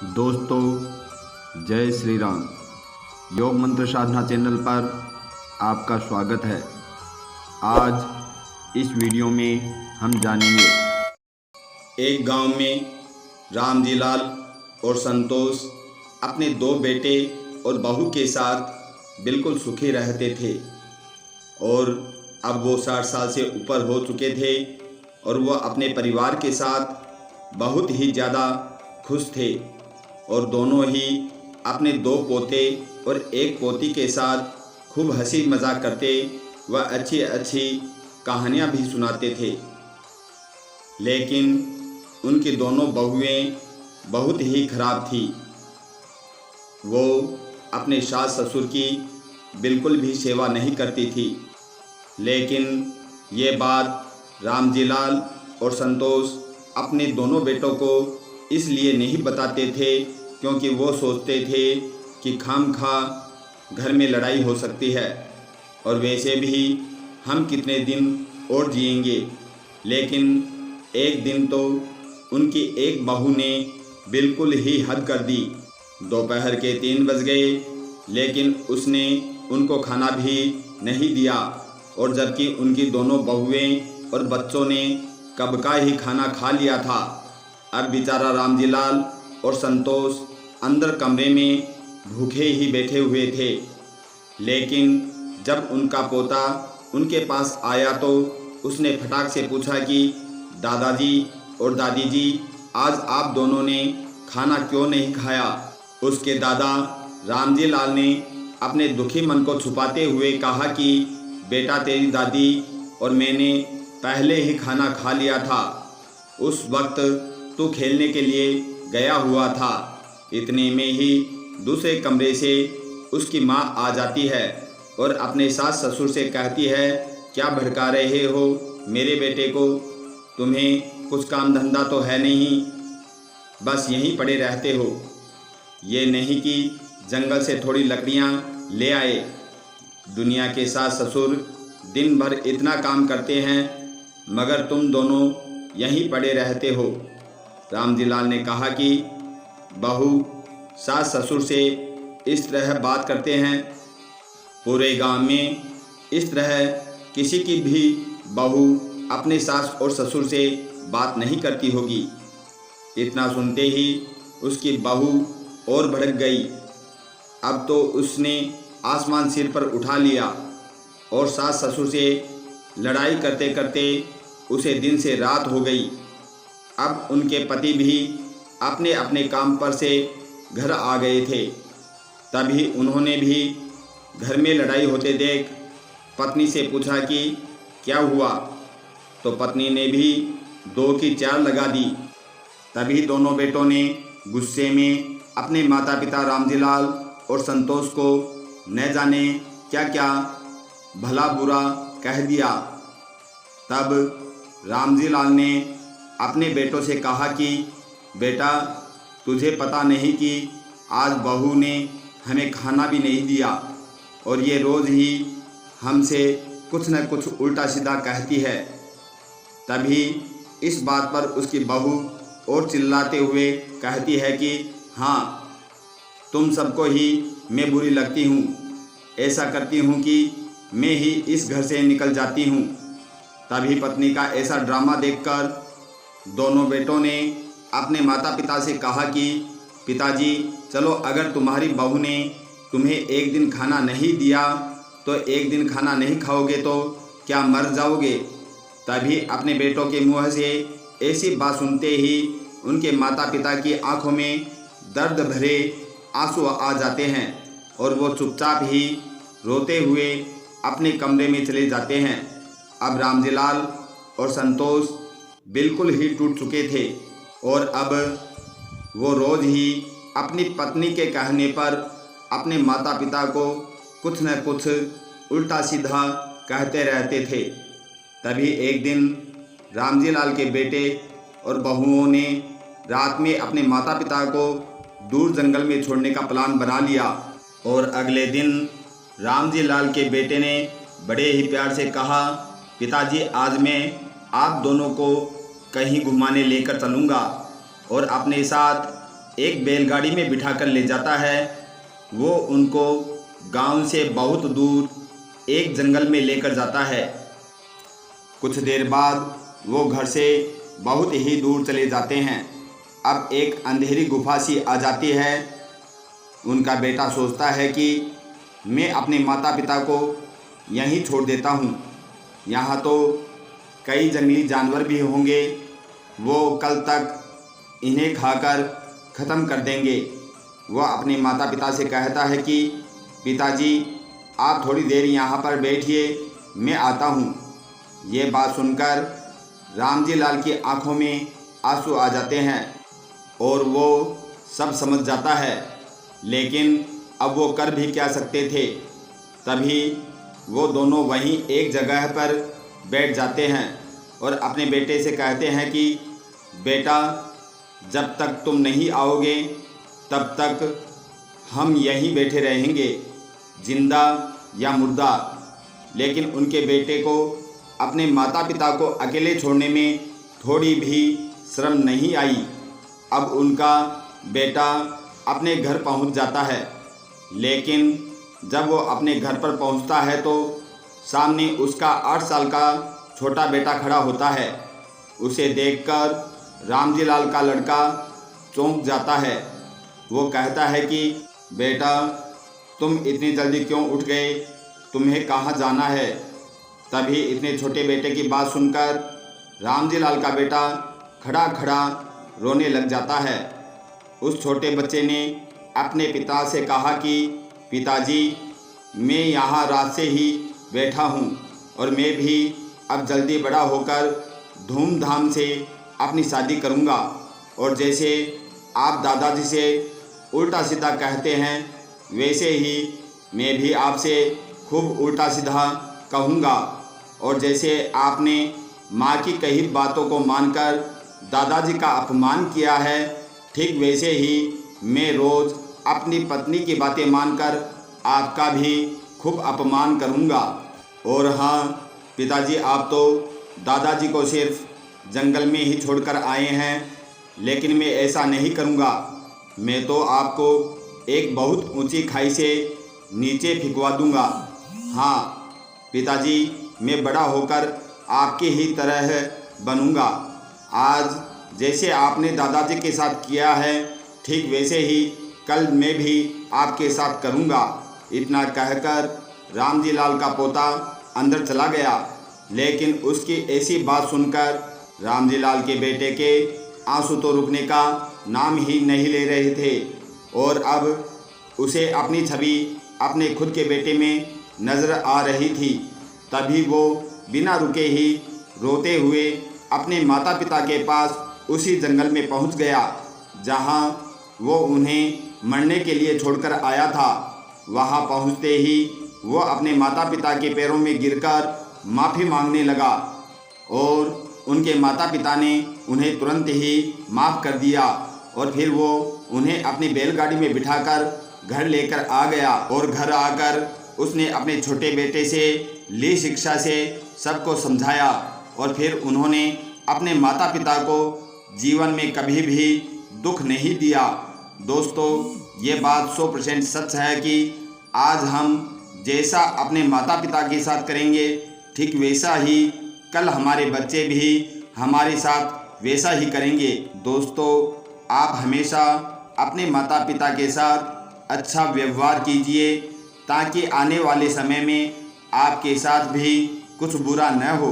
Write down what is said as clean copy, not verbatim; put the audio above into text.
दोस्तों जय श्री राम। योग मंत्र साधना चैनल पर आपका स्वागत है। आज इस वीडियो में हम जानेंगे एक गांव में रामजी लाल और संतोष अपने दो बेटे और बहू के साथ बिल्कुल सुखी रहते थे और अब वो 60 साल से ऊपर हो चुके थे और वह अपने परिवार के साथ बहुत ही ज़्यादा खुश थे और दोनों ही अपने दो पोते और एक पोती के साथ खूब हंसी मजाक करते व अच्छी अच्छी कहानियाँ भी सुनाते थे। लेकिन उनकी दोनों बहुएं बहुत ही खराब थी। वो अपने सास ससुर की बिल्कुल भी सेवा नहीं करती थी। लेकिन ये बात रामजी लाल और संतोष अपने दोनों बेटों को इसलिए नहीं बताते थे क्योंकि वो सोचते थे कि खामखा घर में लड़ाई हो सकती है और वैसे भी हम कितने दिन और जिएंगे। लेकिन एक दिन तो उनकी एक बहू ने बिल्कुल ही हद कर दी। दोपहर के 3 बज गए लेकिन उसने उनको खाना भी नहीं दिया और जबकि उनकी दोनों बहुएं और बच्चों ने कब का ही खाना खा लिया था। अब बेचारा रामजी लाल और संतोष अंदर कमरे में भूखे ही बैठे हुए थे। लेकिन जब उनका पोता उनके पास आया तो उसने फटाक से पूछा कि दादाजी और दादी जी, आज आप दोनों ने खाना क्यों नहीं खाया। उसके दादा रामजी लाल ने अपने दुखी मन को छुपाते हुए कहा कि बेटा, तेरी दादी और मैंने पहले ही खाना खा लिया था। उस वक्त तू खेलने के लिए गया हुआ था। इतने में ही दूसरे कमरे से उसकी माँ आ जाती है और अपने सास ससुर से कहती है, क्या भड़का रहे हो मेरे बेटे को, तुम्हें कुछ काम धंधा तो है नहीं, बस यहीं पड़े रहते हो। ये नहीं कि जंगल से थोड़ी लकड़ियाँ ले आए। दुनिया के सास ससुर दिन भर इतना काम करते हैं मगर तुम दोनों यहीं पड़े रहते हो। रामजी लाल ने कहा कि बहू सास ससुर से इस तरह बात करते हैं, पूरे गांव में इस तरह किसी की भी बहू अपने सास और ससुर से बात नहीं करती होगी। इतना सुनते ही उसकी बहू और भड़क गई। अब तो उसने आसमान सिर पर उठा लिया और सास ससुर से लड़ाई करते करते उसे दिन से रात हो गई। अब उनके पति भी अपने अपने काम पर से घर आ गए थे। तभी उन्होंने भी घर में लड़ाई होते देख पत्नी से पूछा कि क्या हुआ, तो पत्नी ने भी 2 की 4 लगा दी। तभी दोनों बेटों ने गुस्से में अपने माता पिता रामजी लाल और संतोष को न जाने क्या क्या भला बुरा कह दिया। तब रामजी लाल ने अपने बेटों से कहा कि बेटा, तुझे पता नहीं कि आज बहू ने हमें खाना भी नहीं दिया और ये रोज़ ही हमसे कुछ न कुछ उल्टा सीधा कहती है। तभी इस बात पर उसकी बहू और चिल्लाते हुए कहती है कि हाँ, तुम सबको ही मैं बुरी लगती हूँ, ऐसा करती हूँ कि मैं ही इस घर से निकल जाती हूँ। तभी पत्नी का ऐसा ड्रामा देखकर दोनों बेटों ने अपने माता पिता से कहा कि पिताजी, चलो, अगर तुम्हारी बहू ने तुम्हें एक दिन खाना नहीं दिया तो एक दिन खाना नहीं खाओगे तो क्या मर जाओगे। तभी अपने बेटों के मुँह से ऐसी बात सुनते ही उनके माता पिता की आंखों में दर्द भरे आंसू आ जाते हैं और वो चुपचाप ही रोते हुए अपने कमरे में चले जाते हैं। अब रामजी लाल और संतोष बिल्कुल ही टूट चुके थे और अब वो रोज़ ही अपनी पत्नी के कहने पर अपने माता पिता को कुछ न कुछ उल्टा सीधा कहते रहते थे। तभी एक दिन रामजी लाल के बेटे और बहुओं ने रात में अपने माता पिता को दूर जंगल में छोड़ने का प्लान बना लिया और अगले दिन रामजी लाल के बेटे ने बड़े ही प्यार से कहा, पिताजी, आज मैं आप दोनों को कहीं घुमाने लेकर चलूँगा और अपने साथ एक बैलगाड़ी में बिठाकर ले जाता है। वो उनको गांव से बहुत दूर एक जंगल में लेकर जाता है। कुछ देर बाद वो घर से बहुत ही दूर चले जाते हैं। अब एक अंधेरी गुफा सी आ जाती है। उनका बेटा सोचता है कि मैं अपने माता पिता को यहीं छोड़ देता हूँ, यहाँ तो कई जंगली जानवर भी होंगे, वो कल तक इन्हें खाकर ख़त्म कर देंगे। वह अपने माता पिता से कहता है कि पिताजी आप थोड़ी देर यहाँ पर बैठिए, मैं आता हूँ। ये बात सुनकर रामजी लाल की आंखों में आंसू आ जाते हैं और वो सब समझ जाता है, लेकिन अब वो कर भी क्या सकते थे। तभी वो दोनों वहीं एक जगह पर बैठ जाते हैं और अपने बेटे से कहते हैं कि बेटा जब तक तुम नहीं आओगे तब तक हम यहीं बैठे रहेंगे, जिंदा या मुर्दा। लेकिन उनके बेटे को अपने माता पिता को अकेले छोड़ने में थोड़ी भी शर्म नहीं आई। अब उनका बेटा अपने घर पहुंच जाता है, लेकिन जब वो अपने घर पर पहुंचता है तो सामने उसका 8 साल का छोटा बेटा खड़ा होता है। उसे देखकर रामजी लाल का लड़का चौंक जाता है। वो कहता है कि बेटा तुम इतनी जल्दी क्यों उठ गए, तुम्हें कहाँ जाना है। तभी इतने छोटे बेटे की बात सुनकर रामजी लाल का बेटा खड़ा खड़ा रोने लग जाता है। उस छोटे बच्चे ने अपने पिता से कहा कि पिताजी मैं यहाँ रात से ही बैठा हूँ और मैं भी अब जल्दी बड़ा होकर धूमधाम से अपनी शादी करूँगा, और जैसे आप दादाजी से उल्टा सीधा कहते हैं वैसे ही मैं भी आपसे खूब उल्टा सीधा कहूँगा, और जैसे आपने माँ की कही बातों को मानकर दादाजी का अपमान किया है, ठीक वैसे ही मैं रोज़ अपनी पत्नी की बातें मानकर आपका भी खूब अपमान करूँगा। और हाँ पिताजी, आप तो दादाजी को सिर्फ जंगल में ही छोड़कर आए हैं, लेकिन मैं ऐसा नहीं करूँगा। मैं तो आपको एक बहुत ऊंची खाई से नीचे फिकवा दूँगा। हाँ पिताजी, मैं बड़ा होकर आपकी ही तरह बनूँगा। आज जैसे आपने दादाजी के साथ किया है ठीक वैसे ही कल मैं भी आपके साथ करूँगा। इतना कहकर रामजी लाल का पोता अंदर चला गया, लेकिन उसकी ऐसी बात सुनकर रामजी लाल के बेटे के आंसू तो रुकने का नाम ही नहीं ले रहे थे, और अब उसे अपनी छवि अपने खुद के बेटे में नज़र आ रही थी। तभी वो बिना रुके ही रोते हुए अपने माता पिता के पास उसी जंगल में पहुंच गया जहां वो उन्हें मरने के लिए छोड़कर आया था। वहां पहुंचते ही वो अपने माता पिता के पैरों में गिरकर माफ़ी मांगने लगा, और उनके माता पिता ने उन्हें तुरंत ही माफ़ कर दिया, और फिर वो उन्हें अपनी बैलगाड़ी में बिठाकर घर लेकर आ गया। और घर आकर उसने अपने छोटे बेटे से ली शिक्षा से सबको समझाया, और फिर उन्होंने अपने माता पिता को जीवन में कभी भी दुख नहीं दिया। दोस्तों, ये बात 100% सच है कि आज हम जैसा अपने माता पिता के साथ करेंगे ठीक वैसा ही कल हमारे बच्चे भी हमारे साथ वैसा ही करेंगे। दोस्तों, आप हमेशा अपने माता पिता के साथ अच्छा व्यवहार कीजिए ताकि आने वाले समय में आपके साथ भी कुछ बुरा न हो।